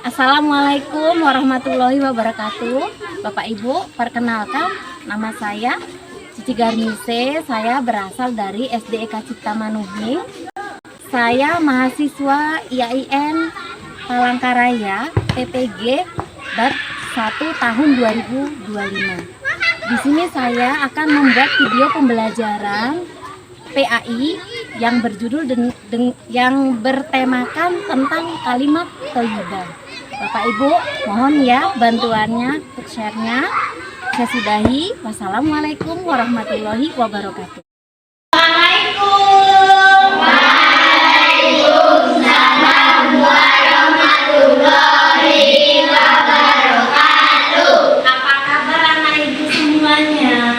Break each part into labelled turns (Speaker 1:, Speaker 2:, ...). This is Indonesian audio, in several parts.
Speaker 1: Assalamualaikum warahmatullahi wabarakatuh. Bapak Ibu, perkenalkan nama saya Cici Garmise. Saya berasal dari SDEK Cipta Manunggal. Saya mahasiswa IAIN Palangkaraya PPG Bat 1 tahun 2025. Di sini saya akan membuat video pembelajaran PAI yang berjudul yang bertemakan tentang kalimat thayyibah. Bapak Ibu, mohon ya bantuannya untuk share-nya. Saya sudahi. Wassalamualaikum warahmatullahi wabarakatuh.
Speaker 2: Waalaikumsalam warahmatullahi wabarakatuh.
Speaker 1: Apa kabar anak ibu semuanya?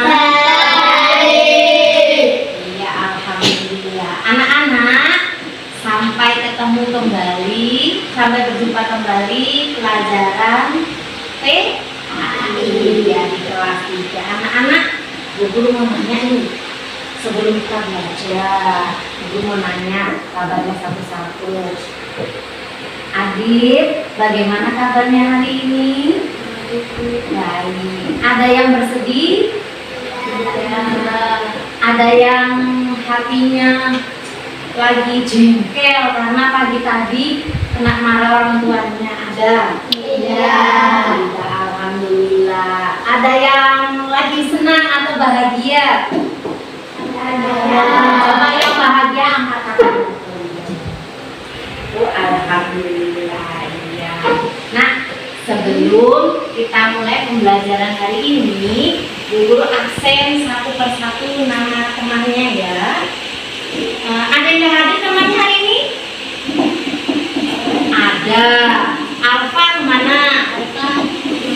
Speaker 1: Iya, alhamdulillah. Anak-anak, sampai ketemu kembali, sampai berjumpa kembali pelajaran PAI ya di kelas 3. Anak-anak, guru mau nanya nih, sebelum kita belajar, guru mau nanya kabarnya satu-satu. Adit, bagaimana kabarnya hari ini? Baik. Ada yang bersedih? Ada yang hatinya lagi jengkel karena pagi tadi kena marah orang tuanya? Ada? Iya. Alhamdulillah. Ada yang lagi senang atau bahagia? Ada. Coba yang bahagia angkat tangan. Alhamdulillah. Iya. Nah, sebelum kita mulai pembelajaran hari ini, guru absen satu persatu nama temannya ya. Ada yang hadir temannya hari ini? Ada. Alfa kemana?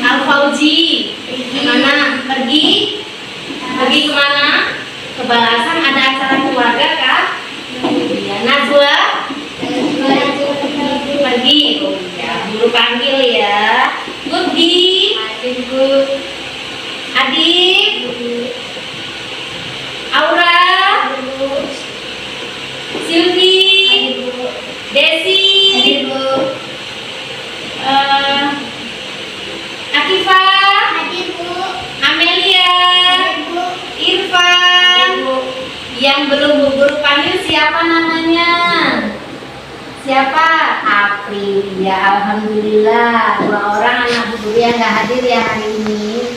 Speaker 1: Alfauji kemana? Pergi kemana? Ke Balasan, ada acara keluarga kah? Iya. Najwa? Pergi. Oh iya, guru panggil ya. Budi, Adik, Aura, Silvi, Desi, Akifa, Amelia, Irfan. Yang belum guru panggil siapa namanya? Siapa? April. Ya, alhamdulillah 2 orang anak guru yang nggak hadir ya hari ini.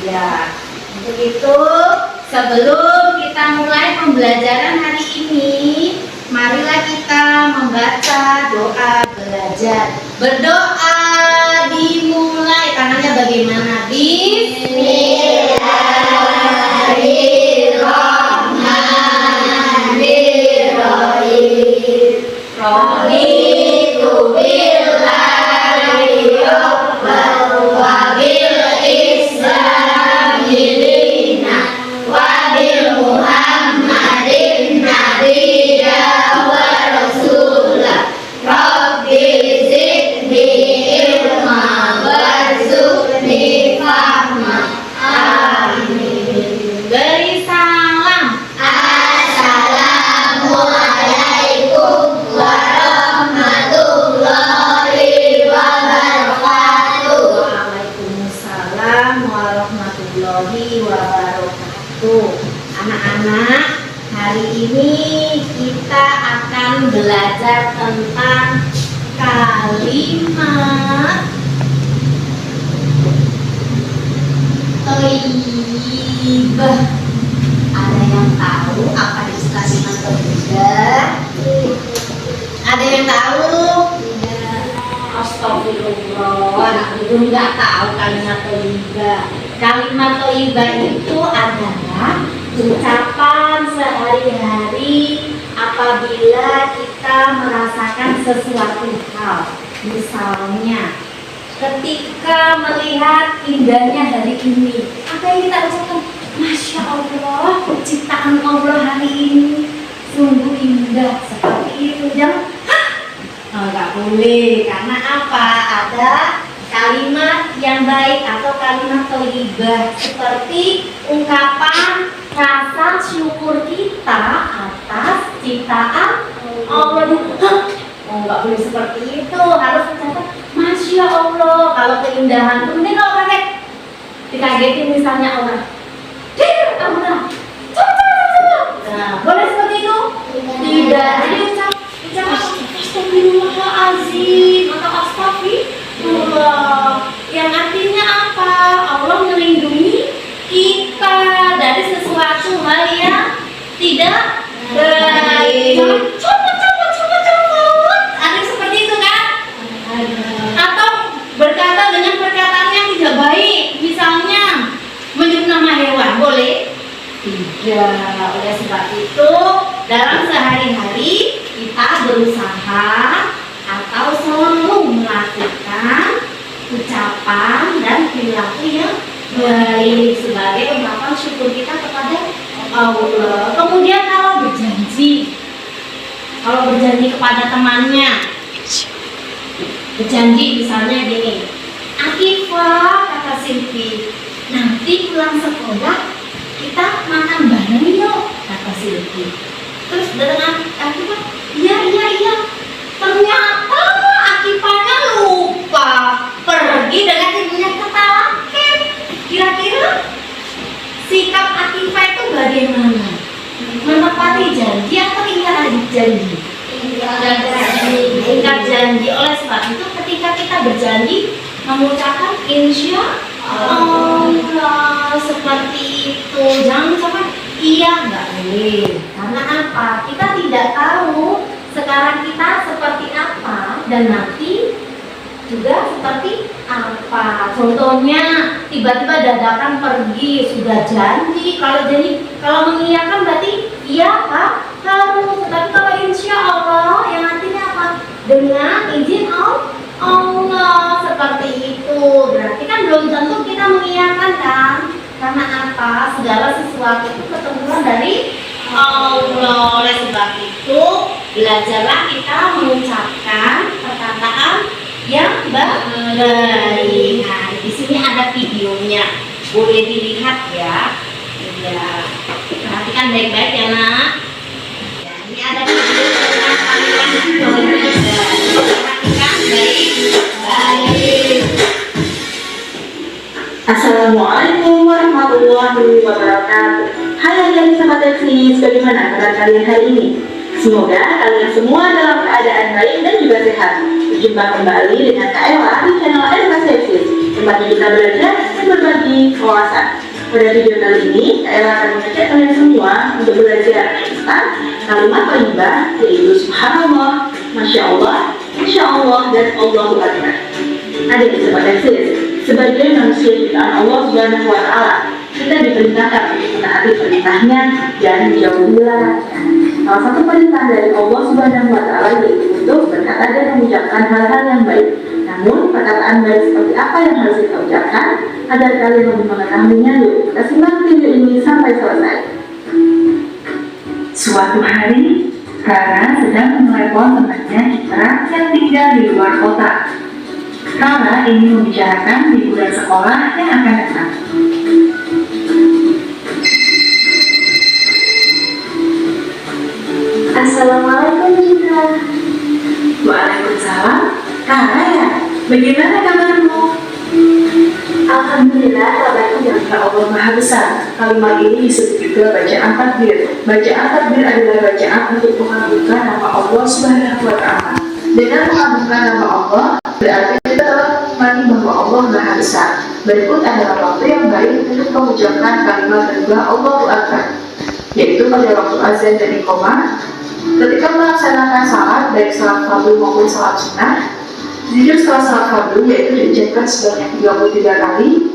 Speaker 1: Ya, untuk itu sebelum kita mulai pembelajaran hari ini, marilah kita membaca doa belajar. Berdoa dimulai. Tangannya bagaimana? Bismillahirrahmanirrahim. Raditu billahi rabban wa bil islami dinan wa bil muhammadin nabiyya wa rasulah. Rabbi zidni ilma warzuqni fahma. Amin. Beri salam. Assalamualaikum warahmatullahi wabarakatuh. Waalaikumsalam warahmatullahi wabarakatuh. Anak-anak, hari ini kita akan belajar tentang kalimat thayyibah. Ada yang tahu apa itu kalimat thayyibah? Ada yang tahu? Astagfirullah, anak ibu nggak tahu kalimat thayyibah. Kalimat thayyibah itu adalah ucapan sehari-hari apabila kita merasakan sesuatu hal. Misalnya, ketika melihat indahnya hari ini, apa yang kita ucapkan? Masya Allah, ciptaan Allah hari ini sungguh indah. Seperti itu, jangan nggak boleh. Karena apa? Ada kalimat yang baik atau kalimat thayyibah, seperti ungkapan rasa syukur kita atas ciptaan Allah. Oh, nggak boleh seperti itu, harus ucapkan Masya Allah, kalau keindahan tuh mending kalau kaget dikagetin misalnya orang, kamu dah, coba. Nah, boleh seperti itu? Tidak. Jadi ucap astagfirullahaladzim atau astagfirullah, yang artinya apa? Allah melindungi kita dari sesuatu hal yang tidak baik. Coba. Ada seperti itu kan? Atau berkata dengan perkataan yang tidak baik, misalnya menyebut nama hewan, boleh? Tidak. Oleh sebab itu, dalam sehari-hari kita berusaha atau selalu melakukan ucapan dan perilaku yang baik sebagai ungkapan syukur kita kepada Allah. Kemudian kalau berjanji kepada temannya, berjanji misalnya gini, Akifah, kata Silvi, nanti pulang sekolah kita makan bareng yuk, kata Silvi. Terus dengan Akifah, iya. Ternyata Akifahnya lupa, pergi dengan ibunya ke Talaken. Kira-kira sikap Akifah itu bagaimana? Menepati janji atau ingkar janji? Ingkar janji. Oleh sebab itu ketika kita berjanji mengucapkan insya Allah seperti itu, jangan ucapkan iya, nggak boleh. Karena apa? Kita tidak tahu sekarang kita seperti apa dan nanti juga seperti apa. Contohnya tiba-tiba dadakan pergi, sudah janji. Kalau mengiyakan berarti iya Pak, harus. Tapi kalau insya Allah yang artinya apa? Dengan izin Allah, seperti itu. Berarti kan belum tentu kita mengiyakan kan? Karena apa? Segala sesuatu itu ketentuan dari Allah. Oleh sebab itu belajarlah kita mengucapkan perkataan yang baik. Nah, di sini ada videonya, boleh dilihat ya. Ya, perhatikan baik-baik ya nak. Ya, ini ada video tentang panggilan doanya. Perhatikan baik-baik.
Speaker 2: Assalamualaikum warahmatullahi wabarakatuh. Hai adik-adik sahabat teknis, bagaimana kabar kalian hari ini? Semoga kalian semua dalam keadaan baik dan juga sehat. Berjumpa kembali dengan Kak Ella di channel Edukasi Teknis, tempatnya kita belajar dan berbagi wawasan. Pada video kali ini, Kak Ella akan mengajak kalian semua untuk belajar tentang kalimat thayyibah, yaitu Subhanallah, Masya Allah, Insya Allah, dan Allahu Akbar. Adik-adik sahabat teknis, sebagai manusia ciptaan Allah Subhanahu wa Ta'ala, kita diperintahkan untuk menaati perintahnya dan menjauhi larangan. Salah satu perintah dari Allah Subhanahu wa Ta'ala yaitu untuk berkata dan mengucapkan hal-hal yang baik. Namun, perkataan baik seperti apa yang harus kita ucapkan agar kalian lebih mengetahuinya? Yuk, kita simak video ini sampai selesai. Suatu hari, Rara sedang menelepon temannya Citra yang tinggal di luar kota. Rara ingin membicarakan liburan sekolah yang akan datang. Assalamualaikum Citra. Waalaikumsalam. Rara ya, bagaimana kabarmu? Alhamdulillah, kabarku yang Allah Maha Besar. Kalimat ini disebut juga bacaan takbir. Bacaan takbir adalah bacaan untuk mengagungkan nama Allah Subhanahu wa Ta'ala. Dengan mengagungkan nama Allah, berarti kita telah mengimani bahwa Allah Maha Besar. Berikut adalah waktu yang baik untuk mengucapkan kalimat kedua Allahu Akbar, yaitu pada waktu azan dan iqamah, ketika melaksanakan salat, baik salat fardu maupun salat sunnah. Jujur setelah salat fardu yaitu diucapkan sebanyak 33 kali.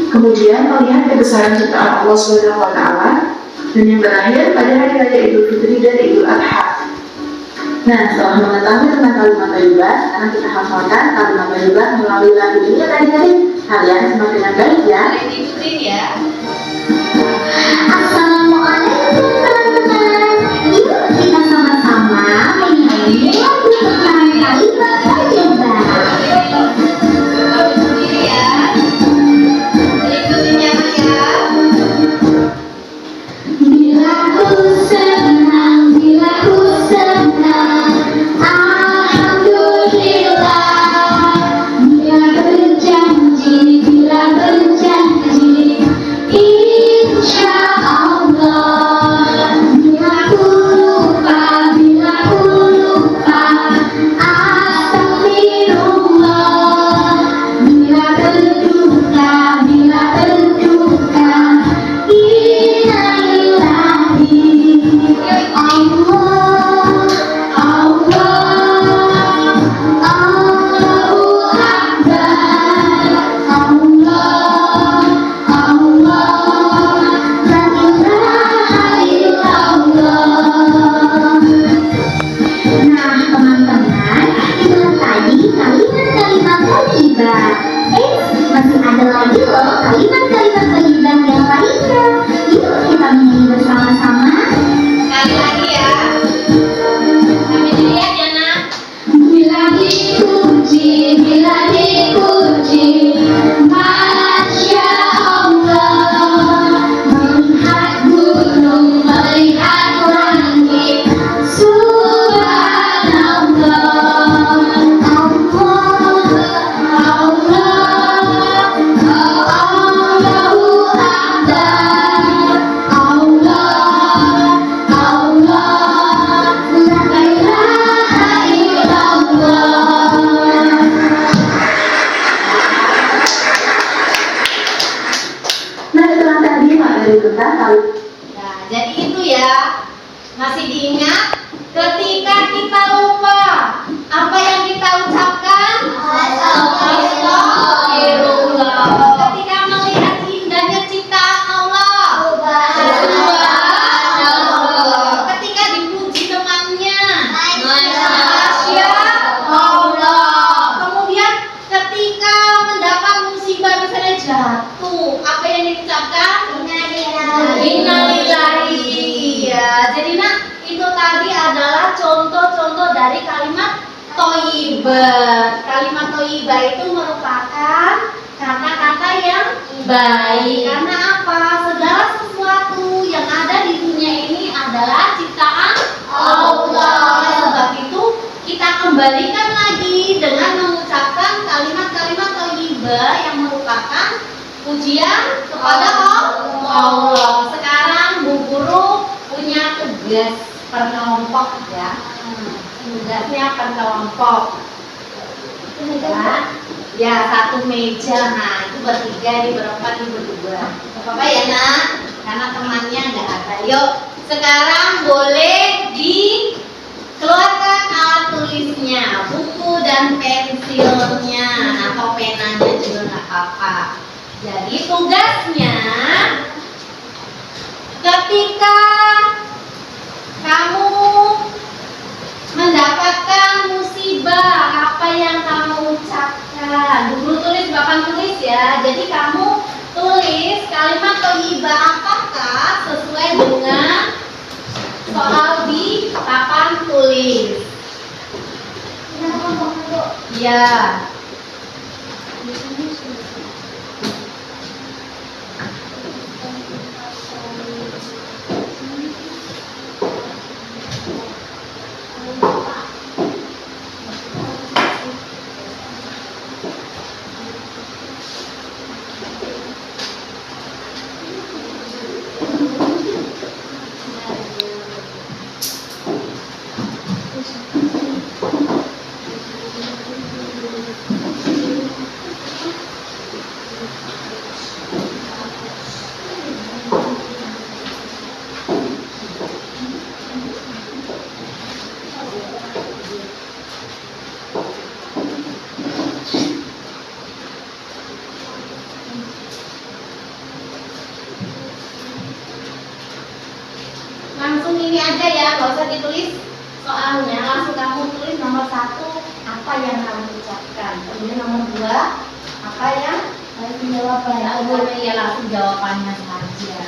Speaker 2: Kemudian melihat kebesaran ciptaan Allah Subhanahu wa Ta'ala, dan yang terakhir pada hari raya Idul Fitri dan Idul Adha. Nah, setelah mengetahui tentang kalimat thayyibah, sekarang kita hafalkan kalimat thayyibah melalui lagu ini ya tadi-tadi. Kalian semakin dengan baik ya.
Speaker 1: Ikutin ya.
Speaker 3: Assalamualaikum teman-teman. Yuk kita sama-sama menyanyi lagu tentang kalimat thayyibah. Bila ku senang, alhamdulillah. thayyibah. Masih ada lagi loh kalimat-kalimat thayyibah yang lainnya. Yuk kita menyanyi bersama-sama.
Speaker 1: Sekali lagi ya. Sampai dilihat ya nak.
Speaker 3: Bila dipuji, Masya Allah, melihat gunung, melihat langit, Subhanallah, Allahu Akbar, la ilaha illallah.
Speaker 2: Nah, setelah tadi materi tentang tahu.
Speaker 1: Nah, jadi itu ya. Masih diingat? Ketika kita lupa, apa yang kita ucapkan? Astagfirullah. Ketika melihat indahnya ciptaan Allah, Subhanallah. Ketika dipuji temannya, Masya Allah. Kemudian ketika mendapat musibah misalnya jatuh, apa yang diucapkan? Innalillahi. Ya, jadi nak, itu tadi adalah contoh-contoh dari kalimat thayyibah. Kalimat thayyibah itu merupakan kata-kata yang baik. Karena apa? Segala sesuatu yang ada di dunia ini adalah ciptaan Allah. Sebab itu kita kembalikan lagi dengan mengucapkan kalimat-kalimat thayyibah yang merupakan pujian kepada Allah. Sekarang Bu Guru punya tugas penelompok ya. Tugasnya penelompok. Ya, satu meja. Nah, itu bertiga, di berempat, di berdua. Apa ya nak? Karena temannya nggak ada. Yuk, sekarang boleh dikeluarkan alat tulisnya, buku dan pensilnya atau penanya juga nggak apa-apa. Jadi tugasnya, ketika kamu mendapatkan musibah, apa yang kamu ucapkan? Guru tulis, papan tulis ya. Jadi kamu tulis kalimat thayyibah apakah sesuai dengan soal di papan tulis. Ya. Langsung ini aja ya, nggak usah ditulis soalnya, langsung kamu tulis nomor 1 apa yang kamu ucapkan, kemudian nomor 2 apa yang jawabannya, ya langsung jawabannya saja.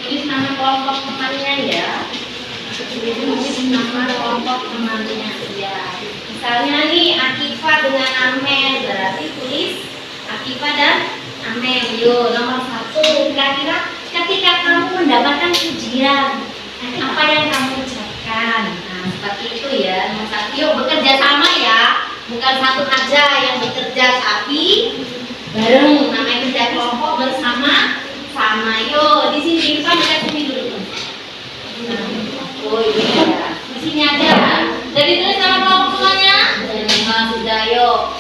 Speaker 1: Tulis nama kelompok temannya ya. Jadi tulis nama kelompok temannya ya. Misalnya nih Akifah dengan Amel, berarti tulis Akifah dan Amel. Yuk, nomor 1, kira-kira ketika kamu mendapatkan pujian, apa yang kamu ucapkan? Nah, seperti itu ya. Nomor 1, yuk bekerja sama ya. bukan satu aja yang bekerja, tapi bareng, namanya kerja kelompok bersama sama. Yo, di sini Irfan dekat sini dulu. Oh iya, di sini aja. Jadi tulis nama kelompok semuanya. Sudah yo.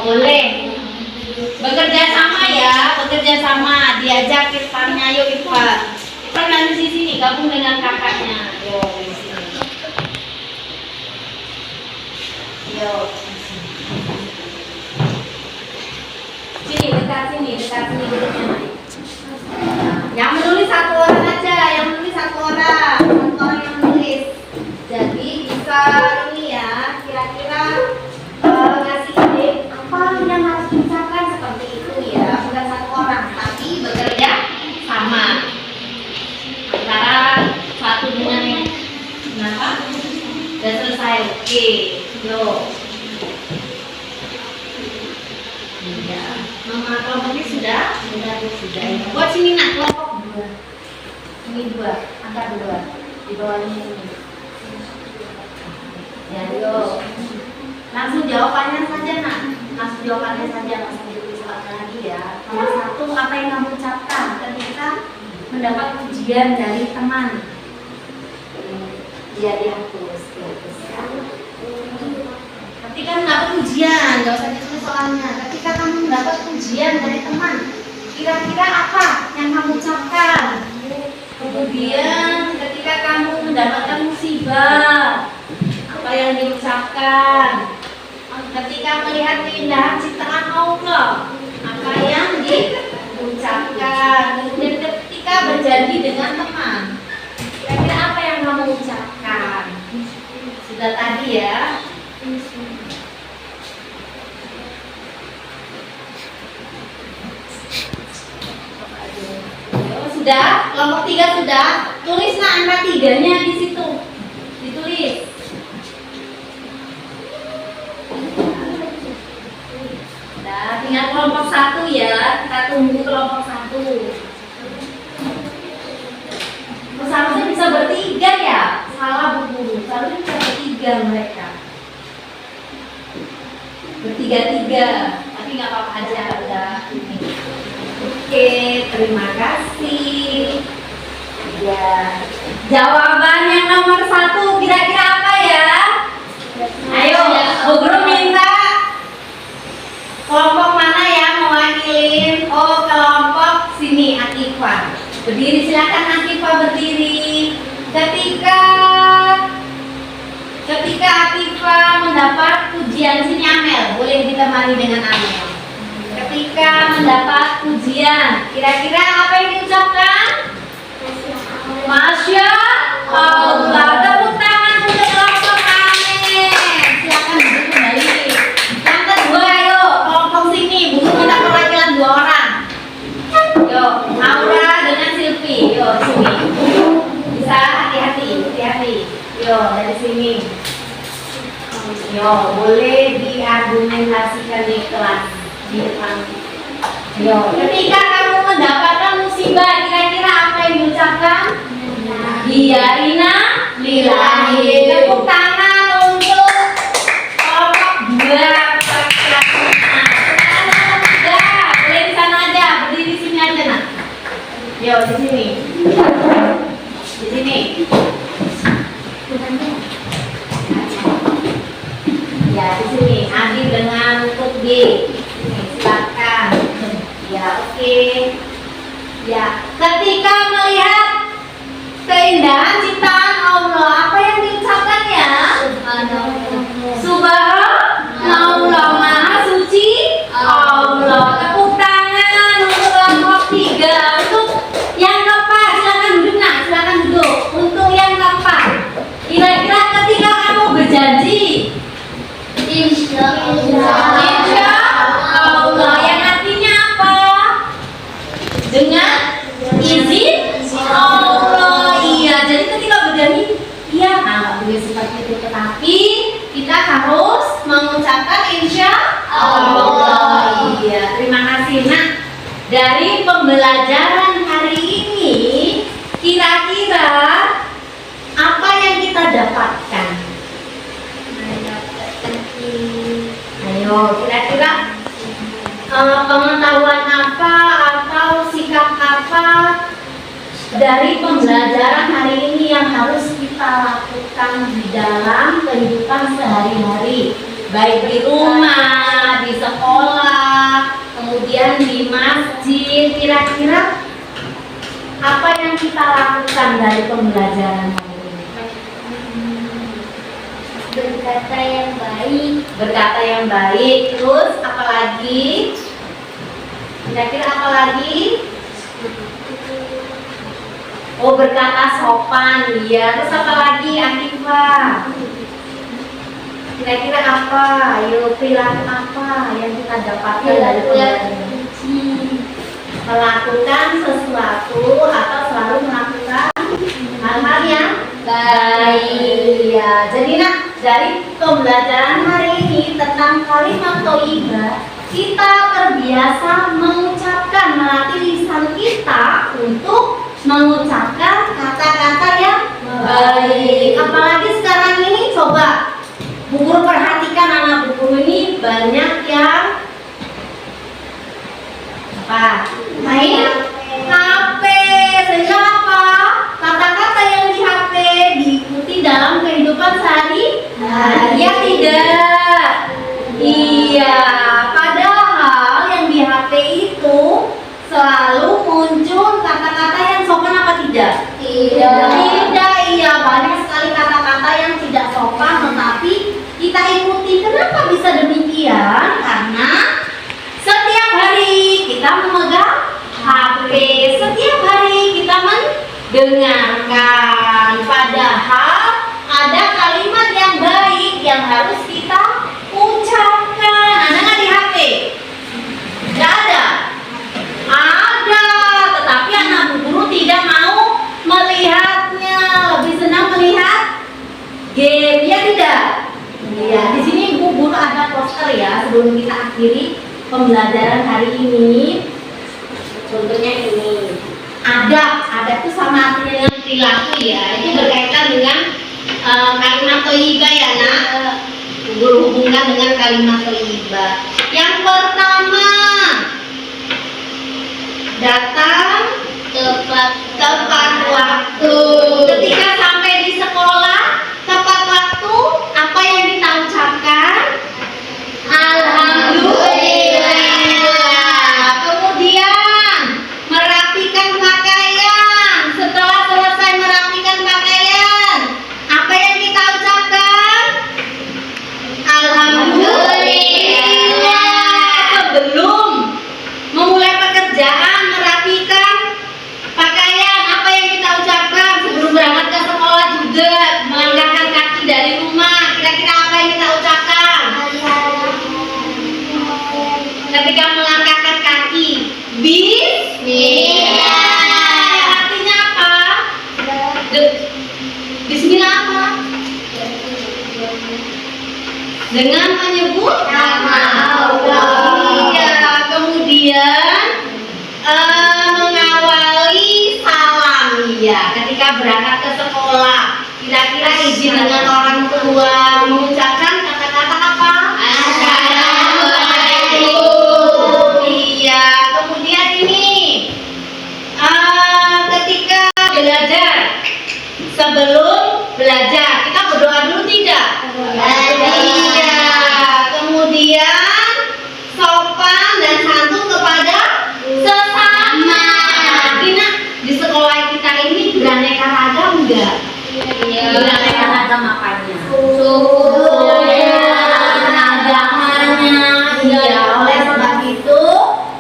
Speaker 1: Boleh. Bekerja sama ya, bekerja sama. Diajak Irfannya, yuk Irfan. Irfan nanti di sini gabung dengan kakaknya. Yo, di sini. Yo. Sini, dekat sini duduknya. Yang menulis satu orang aja, yang menulis. Jadi bisa ini ya, kira-kira ngasih ide apa yang harus diucapkan seperti itu ya. Bukan satu orang, tapi bekerja sama antara satu dengan yang kenapa? Sudah selesai, oke. Yo. Ya, nama kelompoknya sudah. Buat sini nak kelompok 2. Ini 2, angka 2 di bawahnya ini. Ya, yo. Langsung jawabannya saja nak. Nggak usah dituliskan lagi ya. Nomor 1, apa yang kamu ucapkan ketika mendapat pujian dari teman? Ya, dihapus ya. Ketika mendapat pujian, nggak usah ditulis soalnya. Ketika kamu mendapat pujian dari teman, kira-kira apa yang kamu ucapkan? Kemudian ketika kamu mendapatkan musibah, apa yang diucapkan? Ketika melihat keindahan ciptaan Allah, apa yang diucapkan? Kemudian ketika berjanji dengan teman, kira-kira apa yang kamu ucapkan? Sudah tadi ya. Sudah, kelompok 3 sudah. Tulis angka 3-nya di situ. Ditulis. Nah, tinggal kelompok 1 ya. Kita tunggu kelompok 1. Seharusnya bisa bertiga ya. Salah Bu Guru. Seharusnya bisa bertiga mereka. Bertiga-tiga. Tapi nggak apa-apa aja udah ini. Oke, terima kasih. Ya, jawaban yang nomor 1 kira-kira apa ya? Ayo, Bu Guru minta kelompok mana yang mewakilin? Oh, kelompok sini, Atifah. Berdiri, silakan Atifah berdiri. Ketika Atifah mendapat pujian sini Amel, boleh ditemani dengan Amel. Ketika mendapat pujian, kira-kira apa yang diucapkan? Masya Allah. Tepuk tangan untuk kelompok Amel. Silakan duduk kembali. Yang kedua, ayo kelompok sini. Buku kita perwakilan 2 orang. Yo, Aura dengan Silvi. Yo, sini. Bisa hati-hati. Yo, dari sini. Yo, boleh diargumentasikan di kelas. Yo, ketika kamu mendapatkan musibah, kira-kira apa yang diucapkan? Biarina lillahi. Tepuk tangan untuk kelompok 2. Boleh di sana aja, berdiri di sini aja nak. Yo, di sini. Ya, di sini. Adil dengan Putbi. Silakan. Ya, oke. Ya, ketika melihat keindahan ciptaan Allah, apa yang diucapkan ya? Subhanallah, Maha Suci Allah. Tepuk tangan untuk kelompok 3. Untuk yang keempat, silakan duduk nak, silakan duduk. Untuk yang keempat, kira-kira ketika kamu berjanji, Insya Allah, yang artinya apa? Dengan izin Allah. Iya, jadi ketika berjanji, iya, boleh seperti itu. Tetapi kita harus mengucapkan insya Allah. Iya, terima kasih nak. Dari pembelajaran hari ini, kira-kira apa yang kita dapatkan? Ayo, kira-kira pengetahuan apa atau sikap apa dari pembelajaran hari ini yang harus kita lakukan di dalam kehidupan sehari-hari, baik di rumah, di sekolah, kemudian di masjid. Kira-kira apa yang kita lakukan dari pembelajaran hari ini?
Speaker 3: Berkata yang baik.
Speaker 1: Berkata yang baik, terus apa lagi? Kira-kira apa lagi? Oh, berkata sopan, iya. Terus apa lagi, Akifa? Kira-kira apa? Ayo, perilaku apa yang kita dapatkan dari pembelajaran? Melakukan sesuatu atau selalu melakukan hal-hal yang baik. Ya, jadi dari pembelajaran hari ini tentang kalimat thayyibah, kita terbiasa mengucapkan, melatih lisan kita untuk mengucapkan kata-kata yang baik. Apalagi sekarang ini, coba Bu Guru perhatikan anak Bu Guru ini banyak yang apa? Main HP. Sehingga apa? Kata-kata yang di HP diikuti dalam kehidupan sehari-hari. Ya tidak? Iya. Padahal yang di HP itu selalu muncul kata-kata yang sopan apa tidak?
Speaker 3: Tidak.
Speaker 1: Tidak, iya. Banyak sekali kata-kata yang tidak sopan, tetapi kita ikuti. Kenapa bisa demikian? Karena setiap hari kita memegang HP, setiap hari kita mendengarkan. Padahal ada kalimat yang baik yang harus kita ucapkan. Ada nggak di HP? Nggak ada? Ada, tetapi anak Bu Guru tidak mau melihatnya, lebih senang melihat game, ya tidak? Iya, di sini Bu Guru ada poster ya sebelum kita akhiri pembelajaran hari ini. Contohnya ini. Ada itu sama artinya dengan perilaku ya. Itu berkaitan dengan kalimat thayyibah ya, Nak. Bu Guru hubungkan dengan kalimat thayyibah. Yang pertama, datang tepat waktu. Ketika sampai di sekolah tepat waktu, apa yang kita ucapkan? Alhamdulillah. Kemudian merapikan pakaian. Setelah selesai merapikan pakaian, apa yang kita ucapkan? Alhamdulillah. Sebelum memulai pekerjaan merapikan pakaian, apa yang kita ucapkan? Sebelum berangkat ke sekolah juga melangkahkan kaki dari rumah, kira-kira apa yang kita ucapkan? Ketika melangkahkan kaki, Bismillah. Artinya apa? Bismillah apa? Dengan menyebut nama Allah. Iya. Kemudian mengawali salam. Iya. Ketika berangkat ke sekolah, kira-kira izin dengan orang tua, mengucapkan kata-kata apa? Assalamualaikum. Iya. Kemudian ini ketika belajar, sebelum belajar kita berdoa dulu tidak? Iya. Kemudian sopan dan santun kepada sesama. Nah, di sekolah kita ini beraneka ragam enggak? Iya. Beraneka ragam apanya? Sukunya, agamanya. Iya. Oleh sebab itu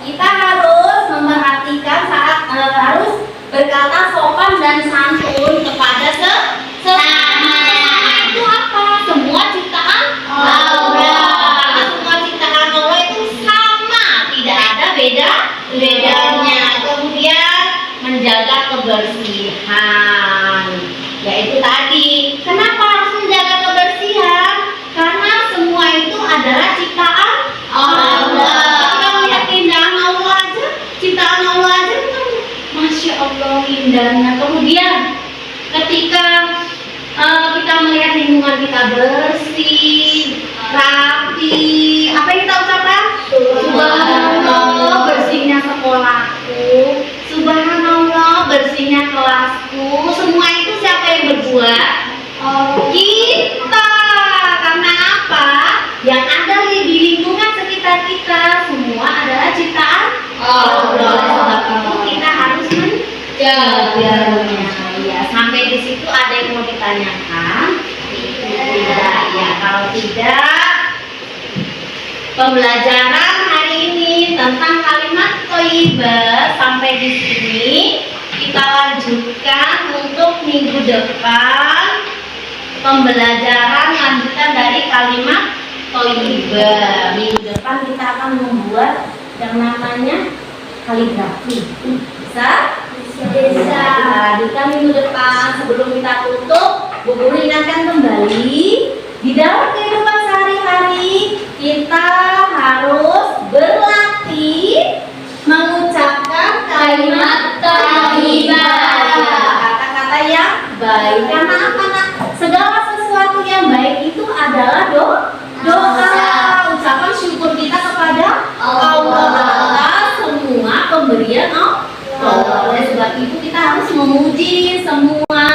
Speaker 1: kita harus memperhatikan saat harus berkata sopan dan santun kepada sesama. Itu apa? Semua ciptaan Allah. Semua ciptaan Allah itu sama, tidak ada bedanya. Kemudian menjaga kebersihan. Yaitu tadi, kenapa harus menjaga kebersihan? Karena semua itu adalah ciptaan Allah. Kita melihat keindahan Allah aja, ciptaan Allah aja kan, Masya Allah indahnya. Kemudian ketika kita melihat lingkungan kita bersih, rapi, apa yang kita kita semua adalah ciptaan Allah. Oleh sebab itu kita harus menjaganya. Ya, sampai di situ ada yang mau ditanyakan? Tidak ya. Kalau tidak, pembelajaran hari ini tentang kalimat thayyibah sampai di sini. Kita lanjutkan untuk minggu depan. Pembelajaran lanjutan dari kalimat thayyibah. Minggu depan kita akan membuat yang namanya kaligrafi. Bisa? Bisa. Kita lanjutkan minggu depan. Sebelum kita tutup, Bu Guru ingatkan kembali, di dalam kehidupan sehari-hari kita harus berlatih mengucapkan kalimat thayyibah. Kata-kata yang baik. Karena apa, Nak? Segala sesuatu yang baik itu adalah doa. Ucapan syukur kita kepada Allah atas semua pemberian Allah. Oleh sebab itu kita harus memuji semua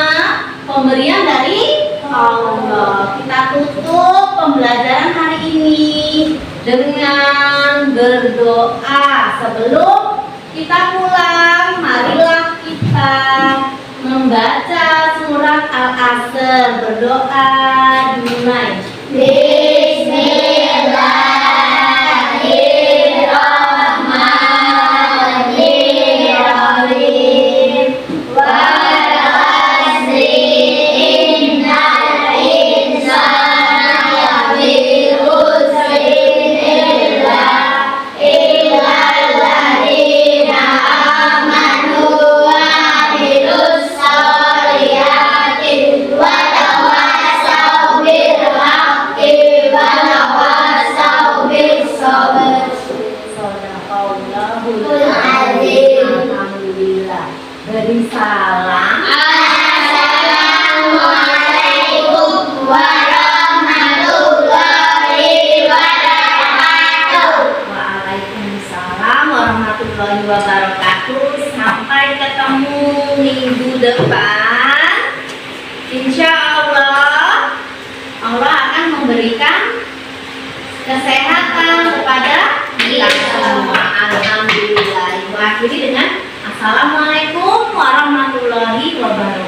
Speaker 1: pemberian dari Allah. Kita tutup pembelajaran hari ini dengan berdoa. Sebelum kita pulang, marilah kita membaca surat Al-Asr. Berdoa dimulai. Bismillahirrahmanirrahim. Wal 'asri innal insana lafi khusrin illa alladzina amanu wa 'amilus sholihati wa tawassaw bil haqqi wa tawassaw bis sabr. Shadaqallahul azim. Alhamdulillah. Beri salam. Assalamualaikum warahmatullahi wabarakatuh. Waalaikumsalam warahmatullahi wabarakatuh. Sampai ketemu minggu depan. Insya Allah, Allah akan memberikan kesehatan kepada kita semua. Alhamdulillah. Akhiri dengan Assalamualaikum warahmatullahi wabarakatuh.